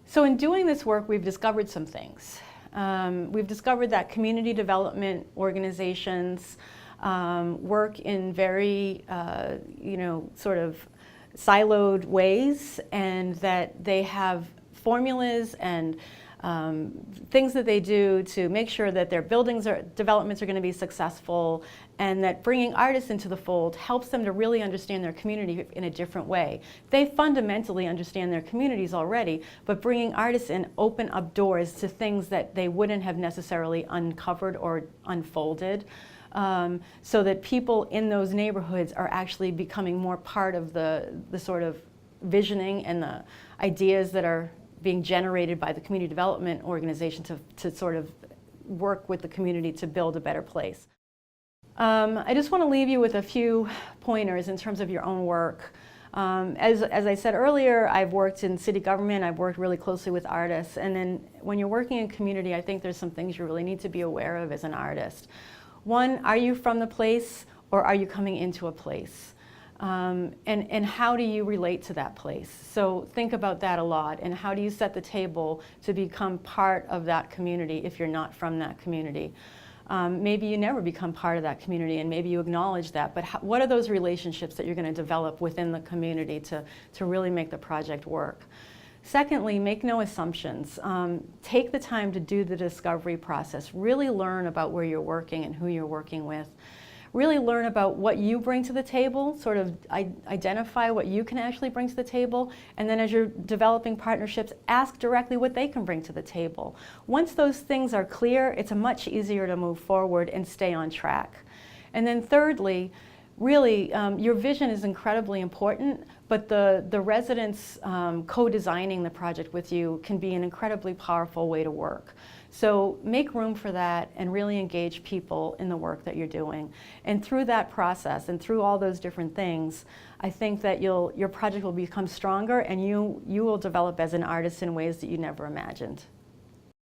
So in doing this work, we've discovered some things. We've discovered that community development organizations work in very, sort of siloed ways, and that they have formulas and things that they do to make sure that their developments are going to be successful, and that bringing artists into the fold helps them to really understand their community in a different way. They fundamentally understand their communities already, but bringing artists in open up doors to things that they wouldn't have necessarily uncovered or unfolded, so that people in those neighborhoods are actually becoming more part of the sort of visioning and the ideas that are being generated by the community development organization to sort of work with the community to build a better place. I just want to leave you with a few pointers in terms of your own work. As I said earlier, I've worked in city government, I've worked really closely with artists, and then when you're working in community, I think there's some things you really need to be aware of as an artist. One, are you from the place, or are you coming into a place? And how do you relate to that place? So think about that a lot, and how do you set the table to become part of that community if you're not from that community? Maybe you never become part of that community, and maybe you acknowledge that, but what are those relationships that you're going to develop within the community to really make the project work? Secondly, make no assumptions. Take the time to do the discovery process. Really learn about where you're working and who you're working with. Really learn about what you bring to the table, sort of identify what you can actually bring to the table, and then as you're developing partnerships, ask directly what they can bring to the table. Once those things are clear, it's much easier to move forward and stay on track. And then thirdly, really, your vision is incredibly important, but the residents co-designing the project with you can be an incredibly powerful way to work. So make room for that and really engage people in the work that you're doing. And through that process and through all those different things, I think that your project will become stronger, and you will develop as an artist in ways that you never imagined.